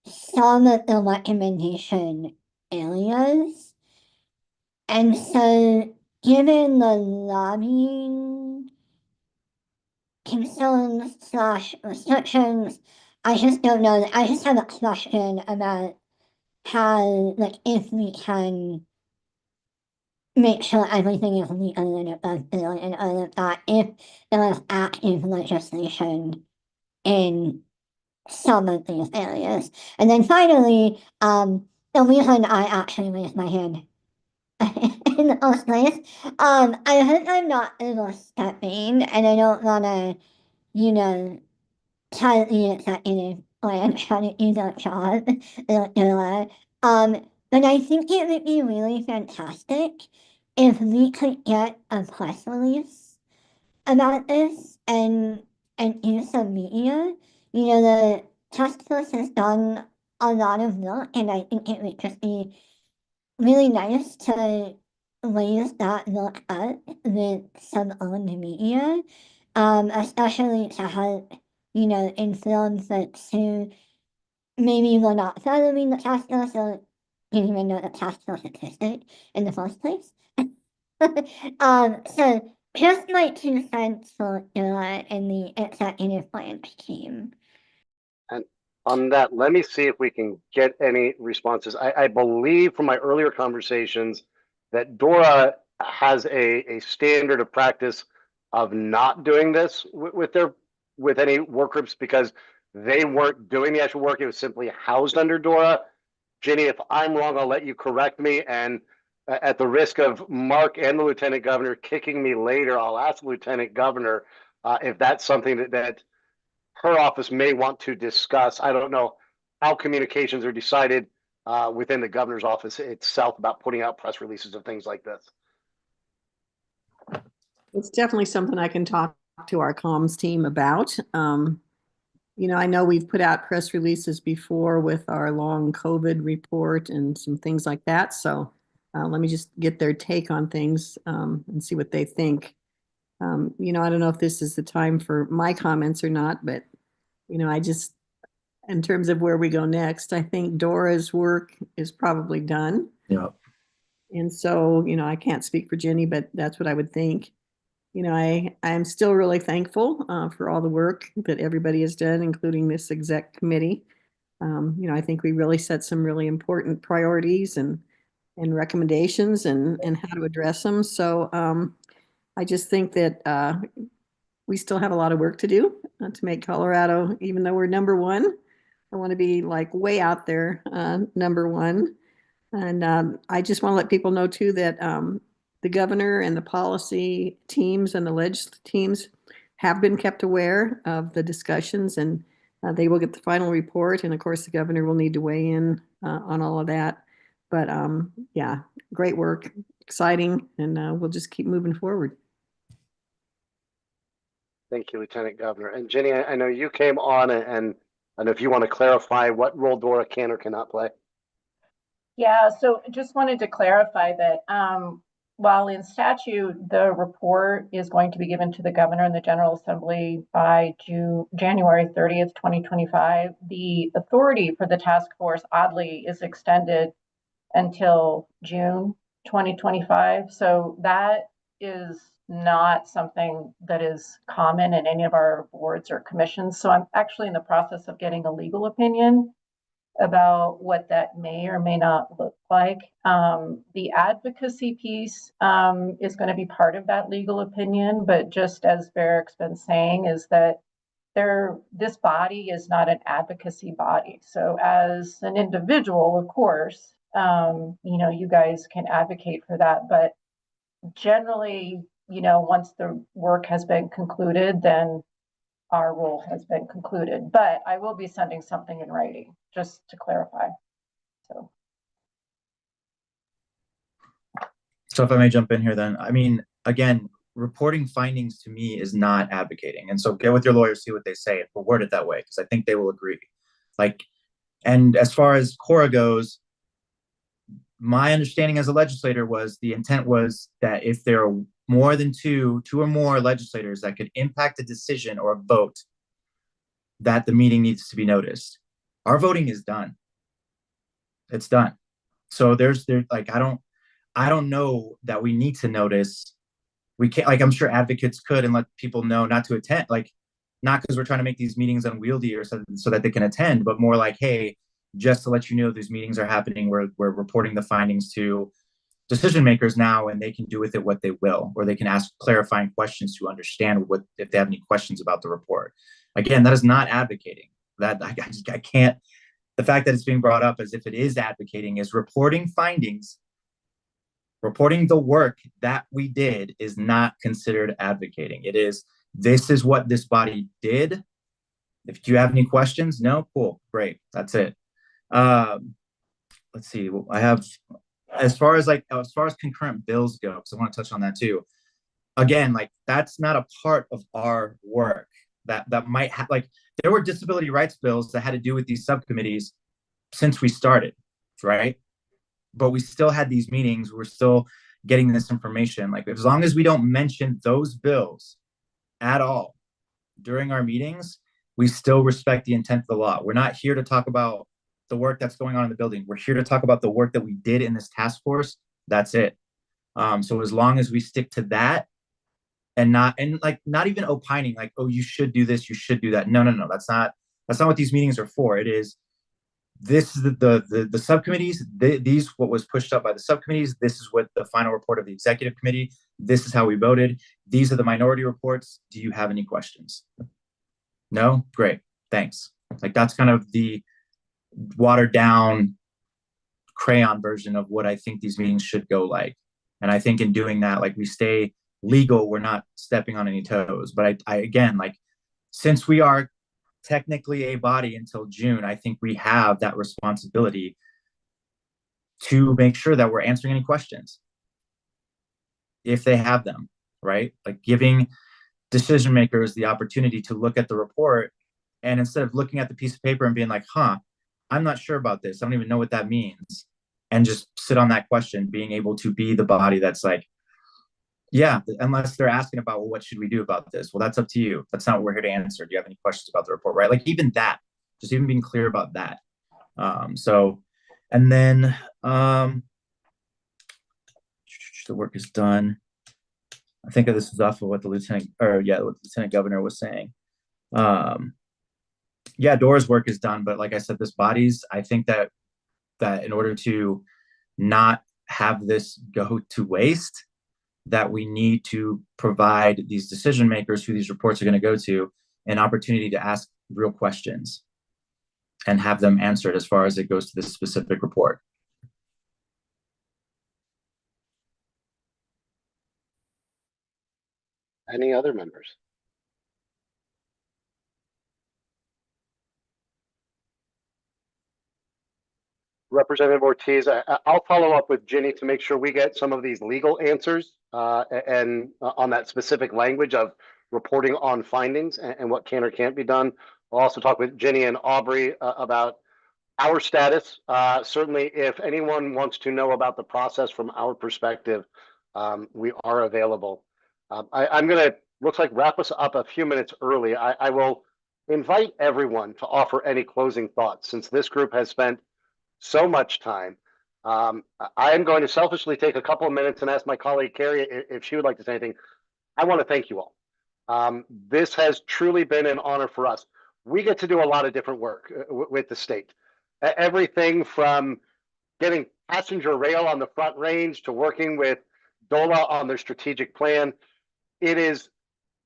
some of the recommendation areas. And so, given the lobbying concerns / restrictions, I just don't know. I just have a question about how, like, if we can make sure everything is legal and above board and all of that, if there is active legislation in some of these areas. And then finally, the reason I actually raised my hand in the first place, I hope I'm not overstepping, and I don't want to, tell the executive branch how to do their job, but I think it would be really fantastic if we could get a press release about this and use some media. The task force has done a lot of work, and I think it would just be really nice to raise that work up with some owned media, especially to help, inform folks who maybe were not following the task force or didn't even know the task force existed in the first place. So just my 2 cents for Dora and the executive branch team. And on that, let me see if we can get any responses. I believe from my earlier conversations that Dora has a standard of practice of not doing this with any work groups because they weren't doing the actual work. It was simply housed under Dora. Ginny, if I'm wrong, I'll let you correct me. And at the risk of Mark and the Lieutenant Governor kicking me later, I'll ask the Lieutenant Governor if that's something that her office may want to discuss. I don't know how communications are decided within the governor's office itself about putting out press releases of things like this. It's definitely something I can talk to our comms team about. I know we've put out press releases before with our long COVID report and some things like that. So let me just get their take on things and see what they think. You know, I don't know if this is the time for my comments or not, but, you know, I just, in terms of where we go next, I think Dora's work is probably done. Yeah. And so, you know, I can't speak for Jenny, but that's what I would think. You know, I'm still really thankful for all the work that everybody has done, including this exec committee. You know, I think we really set some really important priorities and recommendations and how to address them. So I just think that we still have a lot of work to do to make Colorado, even though we're number one. I want to be like way out there, number one. And I just want to let people know too that the governor and the policy teams and the teams have been kept aware of the discussions, and they will get the final report. And of course, the governor will need to weigh in on all of that. But yeah, great work, exciting, and we'll just keep moving forward. Thank you, Lieutenant Governor. And Jenny, I know you came on, and if you want to clarify what role Dora can or cannot play. Yeah, so just wanted to clarify that while in statute, the report is going to be given to the governor and the General Assembly by January 30th, 2025, the authority for the task force, oddly, is extended until June 2025. So that is not something that is common in any of our boards or commissions. So I'm actually in the process of getting a legal opinion about what that may or may not look like. The advocacy piece is going to be part of that legal opinion, but just as Barrick's been saying, is that this body is not an advocacy body. So as an individual, of course, you know, you guys can advocate for that, but generally, you know, once the work has been concluded, then our role has been concluded. But I will be sending something in writing, just to clarify. So if I may jump in here, then, I mean, again, reporting findings to me is not advocating. And so get with your lawyers, see what they say, but word it that way, because I think they will agree. Like, and as far as Cora goes, my understanding as a legislator was the intent was that if there are more than two or more legislators that could impact a decision or a vote, that the meeting needs to be noticed. Our voting is done. It's done. So there's like, I don't know that we need to notice. We can't, like, I'm sure advocates could and let people know not to attend, like, not because we're trying to make these meetings unwieldy or something so that they can attend, but more like, hey, just to let you know these meetings are happening. We're reporting the findings to decision makers now, and they can do with it what they will, or they can ask clarifying questions to understand what, if they have any questions about the report. Again, that is not advocating. That I can't. The fact that it's being brought up as if it is advocating is reporting findings. Reporting the work that we did is not considered advocating. It is, this is what this body did. If you have any questions, no, cool, great, that's it. Let's see. I have, as far as concurrent bills go, because I want to touch on that too. Again, like, that's not a part of our work. That might have, like, there were disability rights bills that had to do with these subcommittees since we started, right? But we still had these meetings. We're still getting this information. Like, as long as we don't mention those bills at all during our meetings, we still respect the intent of the law. We're not here to talk about the work that's going on in the building. We're here to talk about the work that we did in this task force. That's it. So as long as we stick to that, and not even opining like, oh, you should do this, you should do that. No. That's not what these meetings are for. It is, this is the subcommittees, these what was pushed up by the subcommittees. This is what the final report of the executive committee. This is how we voted. These are the minority reports. Do you have any questions? No? Great. Thanks. Like, that's kind of the watered down crayon version of what I think these meetings should go like. And I think in doing that, like, we stay legal, we're not stepping on any toes. But I again, like, since we are technically a body until June, I think we have that responsibility to make sure that we're answering any questions if they have them, right? Like, giving decision makers the opportunity to look at the report, and instead of looking at the piece of paper and being like, I'm not sure about this, I don't even know what that means, and just sit on that question, being able to be the body that's like, yeah, unless they're asking about, well, what should we do about this? Well, that's up to you. That's not what we're here to answer. Do you have any questions about the report? Right? Like even that, just even being clear about that. And then the work is done. I think this is off of what the what the lieutenant governor was saying. Yeah, Dora's work is done, but like I said, this body's, I think that in order to not have this go to waste, that we need to provide these decision makers who these reports are going to go to an opportunity to ask real questions and have them answered as far as it goes to this specific report. Any other members? Representative Ortiz, I'll follow up with Ginny to make sure we get some of these legal answers and on that specific language of reporting on findings and what can or can't be done. I'll also talk with Ginny and Aubrey about our status. Certainly, if anyone wants to know about the process from our perspective, we are available. I'm going to, looks like, wrap us up a few minutes early. I will invite everyone to offer any closing thoughts since this group has spent so much time. I am going to selfishly take a couple of minutes and ask my colleague Carrie if she would like to say anything. I want to thank you all. This has truly been an honor for us. We get to do a lot of different work with the state. Everything from getting passenger rail on the Front Range to working with DOLA on their strategic plan. It is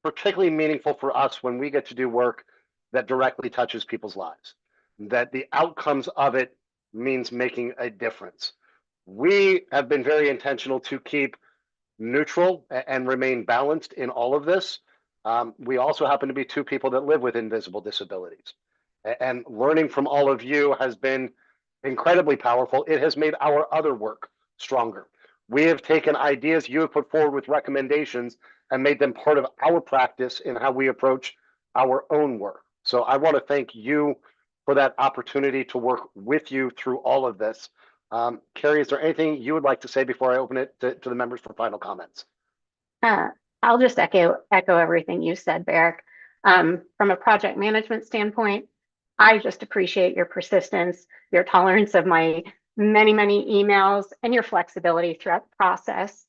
particularly meaningful for us when we get to do work that directly touches people's lives, that the outcomes of it means making a difference. We have been very intentional to keep neutral and remain balanced in all of this. We also happen to be two people that live with invisible disabilities. And learning from all of you has been incredibly powerful. It has made our other work stronger. We have taken ideas you have put forward with recommendations and made them part of our practice in how we approach our own work. So I want to thank you for that opportunity to work with you through all of this. Carrie, is there anything you would like to say before I open it to the members for final comments? I'll just echo everything you said, Barrick. From a project management standpoint, I just appreciate your persistence, your tolerance of my many emails, and your flexibility throughout the process.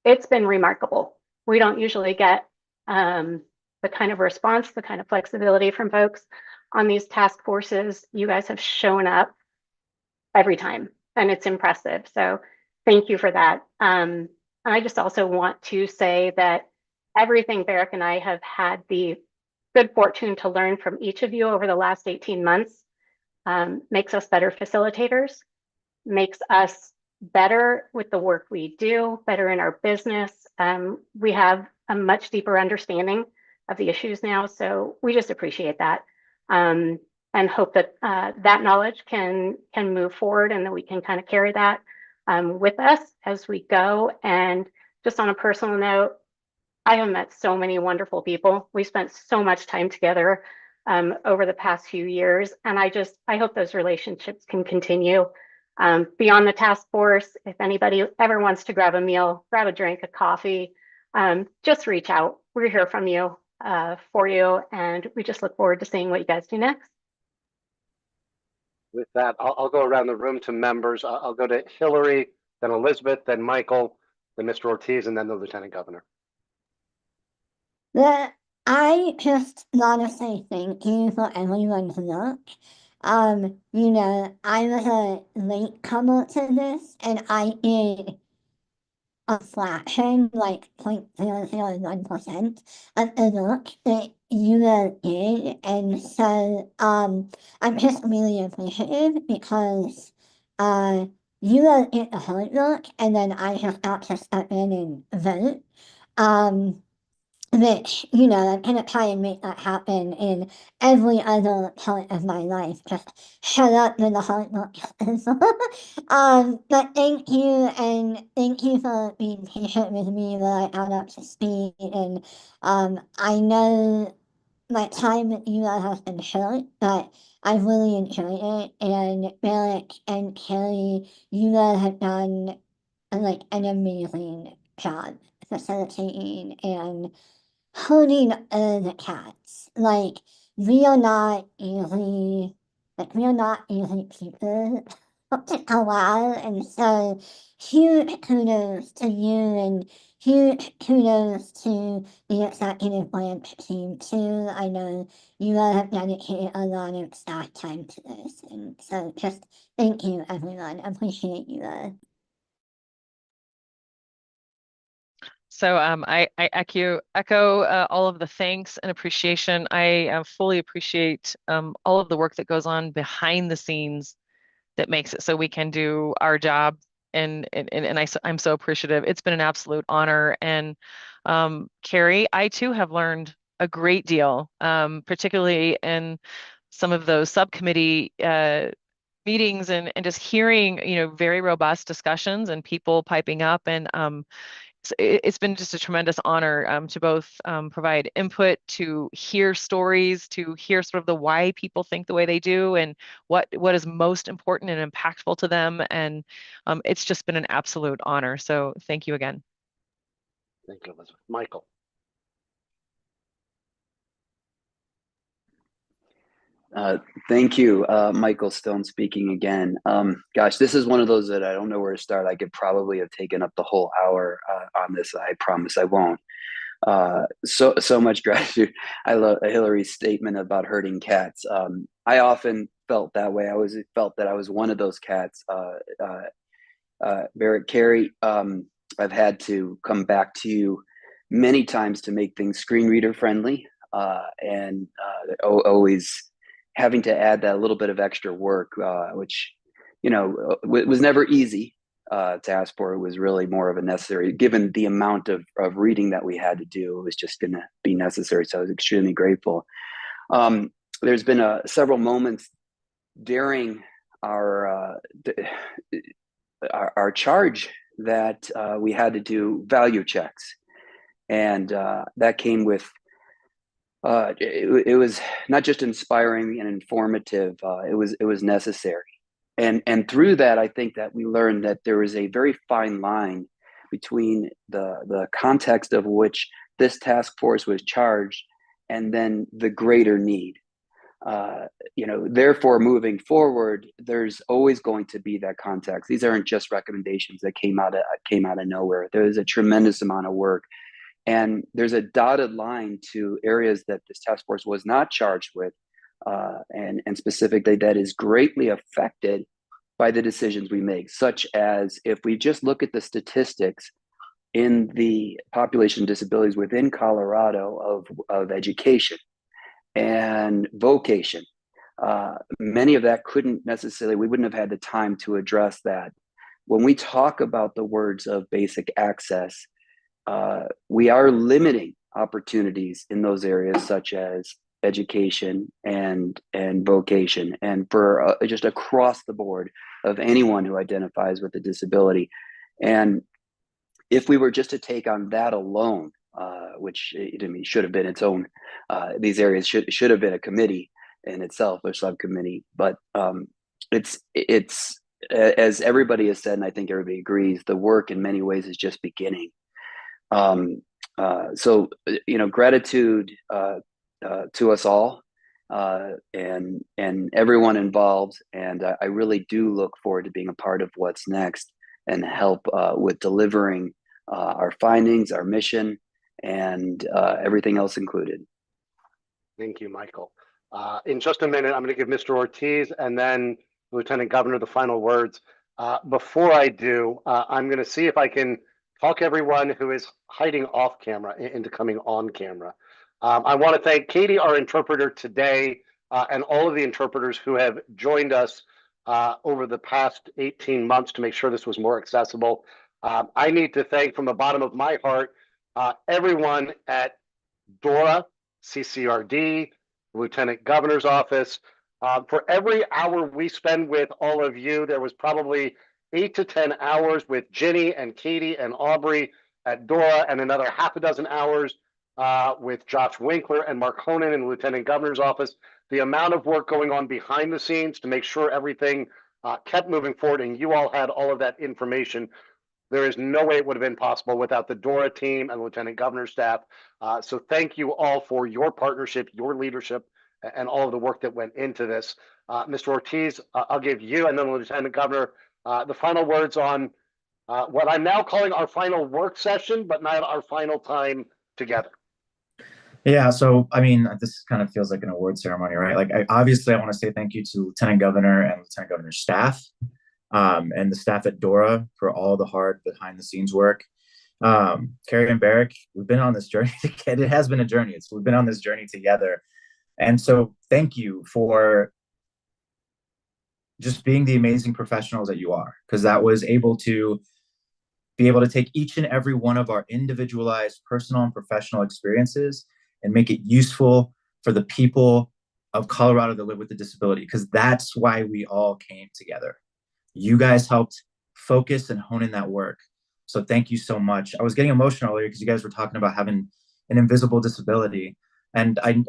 It's been remarkable. We don't usually get the kind of response, the kind of flexibility from folks on these task forces. You guys have shown up every time, and it's impressive. So thank you for that. I just also want to say that everything Barrick and I have had the good fortune to learn from each of you over the last 18 months makes us better facilitators, makes us better with the work we do, better in our business. We have a much deeper understanding of the issues now, so we just appreciate that and hope that that knowledge can move forward and that we can kind of carry that with us as we go. And just on a personal note, I have met so many wonderful people. We spent so much time together over the past few years, and I hope those relationships can continue beyond the task force. If anybody ever wants to grab a meal, grab a drink, a coffee, just reach out. We're here from you for you, and we just look forward to seeing what you guys do next. With that, I'll go around the room to members. I'll go to Hillary, then Elizabeth, then Michael, then Mr. Ortiz, and then the Lieutenant Governor. I just want to say thank you for everyone's work. You know, I was a latecomer to this, and I did a fraction, like 0.001% of the work that you guys did. And so I'm just really appreciative because you guys did the hard work, and then I just got to step in and vote. Which, you know, I'm gonna try and make that happen in every other part of my life. Just shut up with the hard work. But thank you, and thank you for being patient with me while I got up to speed. And I know my time with you all has been short, but I really enjoyed it. And Derek and Kelly, you all have done like an amazing job facilitating and holding all the cats. Like we are not easy, we are not easy people a while, and so huge kudos to you and huge kudos to the executive branch team too. I know you all have dedicated a lot of staff time to this, and so just thank you everyone. I appreciate you all. So I echo all of the thanks and appreciation. I fully appreciate all of the work that goes on behind the scenes that makes it so we can do our job. And I'm so appreciative. It's been an absolute honor. And Carrie, I too have learned a great deal, particularly in some of those subcommittee meetings and just hearing, very robust discussions and people piping up. And it's been just a tremendous honor to both provide input, to hear stories, to hear sort of the why people think the way they do, and what is most important and impactful to them. And it's just been an absolute honor. So thank you again. Thank you, Elizabeth. Michael. Thank you, Michael Stone speaking again. Gosh, this is one of those that I don't know where to start. I could probably have taken up the whole hour on this. I promise I won't. So much gratitude. I love Hillary's statement about herding cats. I often felt that way. I always felt that I was one of those cats. Barrett, Carrie, I've had to come back to you many times to make things screen reader friendly, and always having to add that little bit of extra work, which, was never easy to ask for. It was really more of a necessary, given the amount of reading that we had to do, it was just going to be necessary. So I was extremely grateful. There's been several moments during our charge that we had to do value checks. And that came with, it was not just inspiring and informative, it was necessary. And through that, I think that we learned that there is a very fine line between the context of which this task force was charged and then the greater need. Therefore, moving forward, there's always going to be that context. These aren't just recommendations that came out of nowhere. There's a tremendous amount of work. And there's a dotted line to areas that this task force was not charged with, and specifically that is greatly affected by the decisions we make, such as if we just look at the statistics in the population disabilities within Colorado of education and vocation. Many of that we wouldn't have had the time to address that. When we talk about the words of basic access, we are limiting opportunities in those areas such as education and vocation, and for just across the board of anyone who identifies with a disability. And if we were just to take on that alone, which should have been its own, these areas should have been a committee in itself, or subcommittee. But it's as everybody has said, and I think everybody agrees, the work in many ways is just beginning. So gratitude to us all, and everyone involved. And I really do look forward to being a part of what's next and help with delivering our findings, our mission, and everything else included. Thank you, Michael. In just a minute, I'm going to give Mr. Ortiz and then Lieutenant Governor the final words. Before I do, I'm going to see if I can talk everyone who is hiding off camera into coming on camera. I want to thank Katie, our interpreter today, and all of the interpreters who have joined us over the past 18 months to make sure this was more accessible. I need to thank from the bottom of my heart everyone at DORA, CCRD, Lieutenant Governor's Office. For every hour we spend with all of you, there was probably 8 to 10 hours with Ginny and Katie and Aubrey at DORA, and another half a dozen hours with Josh Winkler and Mark Honan in the Lieutenant Governor's office, the amount of work going on behind the scenes to make sure everything kept moving forward, and you all had all of that information. There is no way it would have been possible without the DORA team and Lieutenant Governor's staff. So thank you all for your partnership, your leadership, and all of the work that went into this. Mr. Ortiz, I'll give you and then the Lieutenant Governor the final words on what I'm now calling our final work session, but not our final time together. Yeah, so I mean, this kind of feels like an award ceremony, right? Like, obviously, I want to say thank you to Lieutenant Governor and Lieutenant Governor's staff, and the staff at DORA for all the hard behind-the-scenes work. Carrie and Barrick, we've been on this journey. It has been a journey. We've been on this journey together, and so thank you for just being the amazing professionals that you are, because that was able to be able to take each and every one of our individualized personal and professional experiences and make it useful for the people of Colorado that live with a disability, because that's why we all came together. You guys helped focus and hone in that work. So thank you so much. I was getting emotional earlier because you guys were talking about having an invisible disability. And I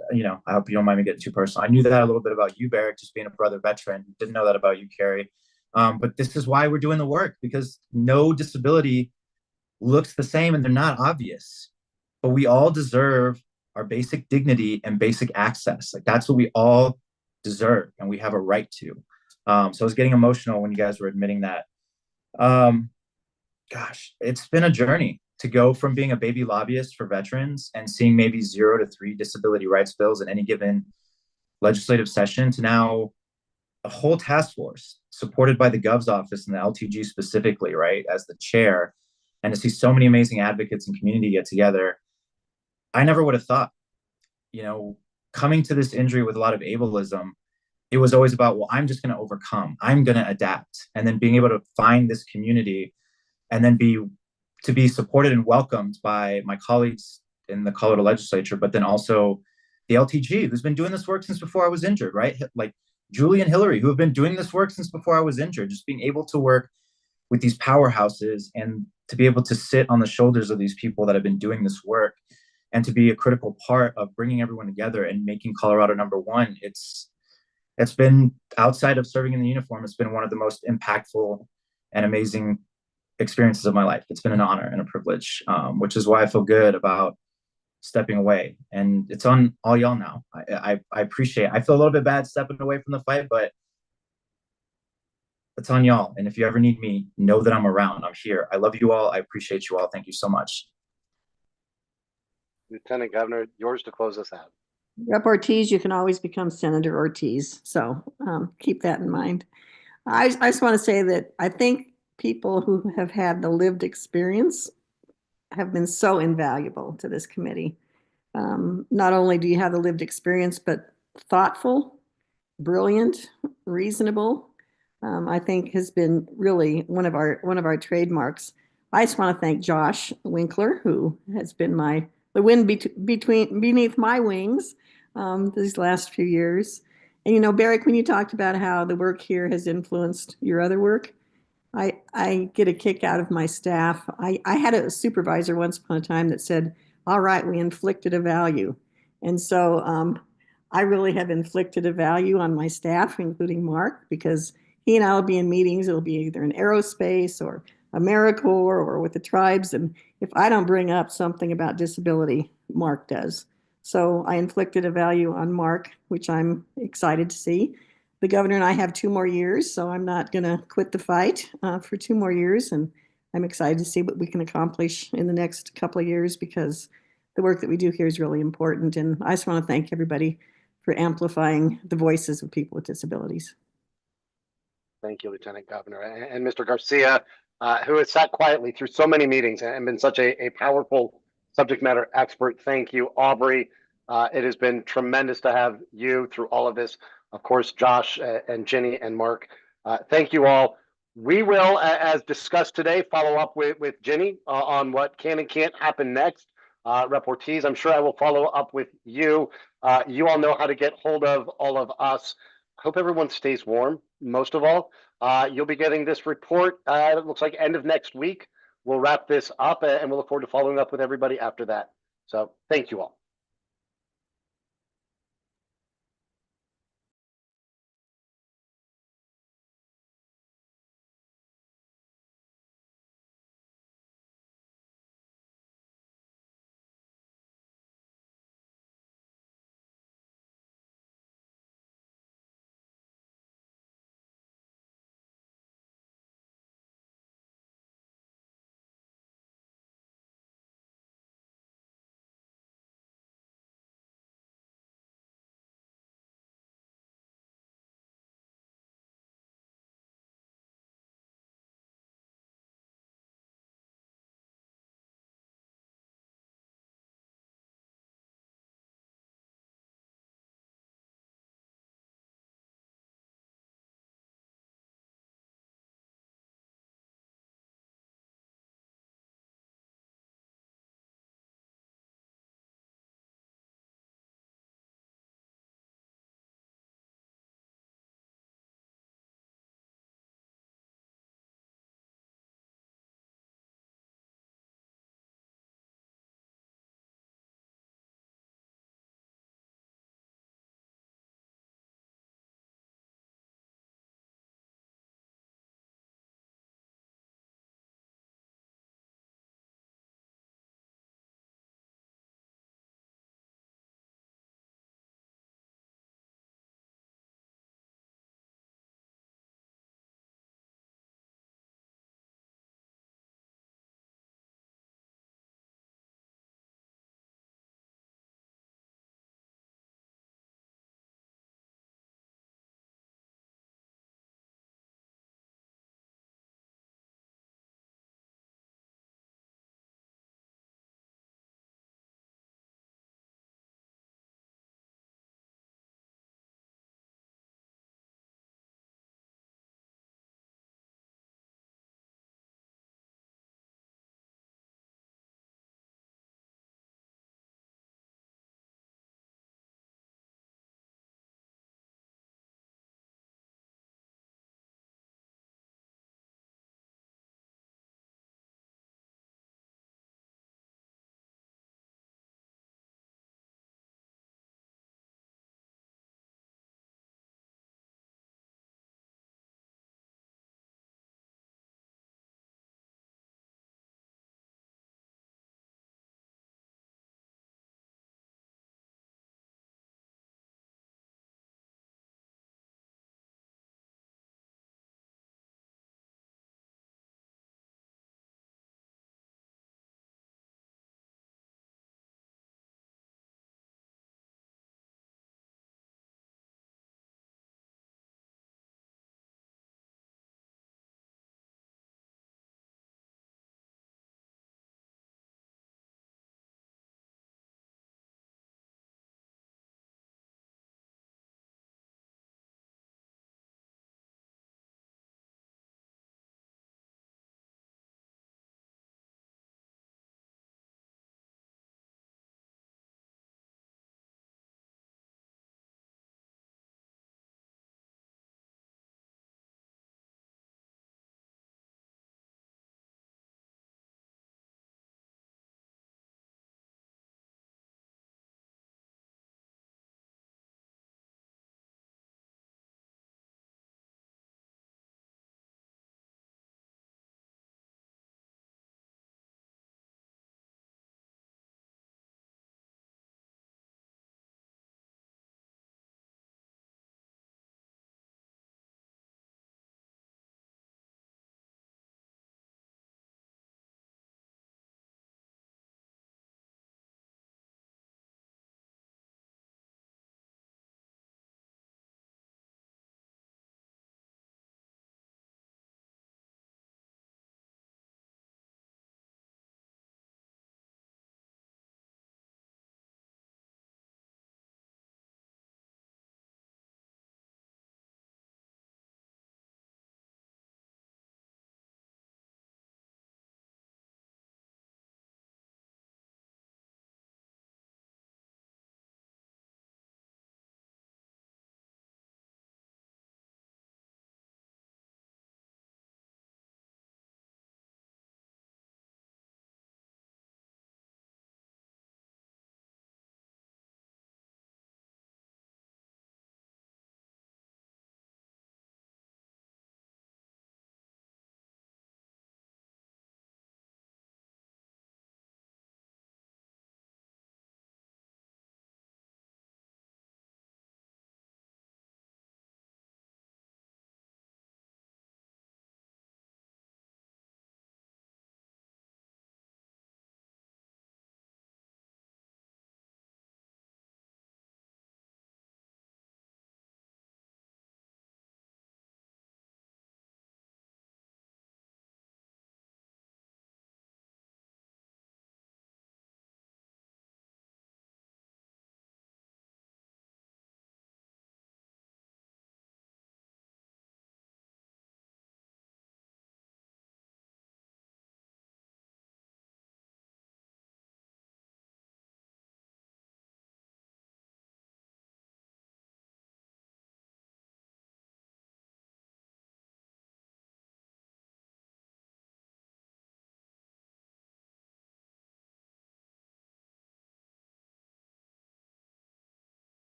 hope you don't mind me getting too personal. I knew that a little bit about you, Barrick, just being a brother veteran. Didn't know that about you, Carrie. But this is why we're doing the work, because no disability looks the same and they're not obvious. But we all deserve our basic dignity and basic access. Like, that's what we all deserve and we have a right to. So I was getting emotional when you guys were admitting that. Gosh, it's been a journey to go from being a baby lobbyist for veterans and seeing maybe 0 to 3 disability rights bills in any given legislative session to now a whole task force supported by the Gov's office and the LTG specifically, right, as the chair, and to see so many amazing advocates and community get together. I never would have thought, coming to this injury with a lot of ableism, it was always about, well, I'm just going to overcome, I'm going to adapt, and then being able to find this community and then be supported and welcomed by my colleagues in the Colorado legislature, but then also the LTG, who's been doing this work since before I was injured, right? Like Julie and Hillary, who have been doing this work since before I was injured, just being able to work with these powerhouses and to be able to sit on the shoulders of these people that have been doing this work and to be a critical part of bringing everyone together and making Colorado #1. It's been, outside of serving in the uniform, it's been one of the most impactful and amazing experiences of my life. It's been an honor and a privilege, which is why I feel good about stepping away. And it's on all y'all now. I appreciate it. I feel a little bit bad stepping away from the fight, but it's on y'all. And if you ever need me, know that I'm around. I'm here. I love you all. I appreciate you all. Thank you so much. Lieutenant Governor, yours to close us out. Rep Ortiz, you can always become Senator Ortiz. So keep that in mind. I just want to say that I think people who have had the lived experience have been so invaluable to this committee. Not only do you have the lived experience, but thoughtful, brilliant, reasonable, I think has been really one of our trademarks. I just want to thank Josh Winkler, who has been the wind beneath my wings these last few years. And Barrick, when you talked about how the work here has influenced your other work, I get a kick out of my staff. I had a supervisor once upon a time that said, all right, we inflicted a value. And so I really have inflicted a value on my staff, including Mark, because he and I will be in meetings. It'll be either in aerospace or AmeriCorps or with the tribes. And if I don't bring up something about disability, Mark does. So I inflicted a value on Mark, which I'm excited to see. The governor and I have 2 more years, so I'm not going to quit the fight for 2 more years. And I'm excited to see what we can accomplish in the next couple of years, because the work that we do here is really important. And I just want to thank everybody for amplifying the voices of people with disabilities. Thank you, Lieutenant Governor. And Mr. Garcia, who has sat quietly through so many meetings and been such a powerful subject matter expert. Thank you, Aubrey. It has been tremendous to have you through all of this. Of course, Josh and Ginny and Mark. Thank you all. We will, as discussed today, follow up with Ginny on what can and can't happen next. Rep Ortiz, I'm sure I will follow up with you. You all know how to get hold of all of us. Hope everyone stays warm, most of all. You'll be getting this report, it looks like end of next week. We'll wrap this up and we'll look forward to following up with everybody after that. So thank you all.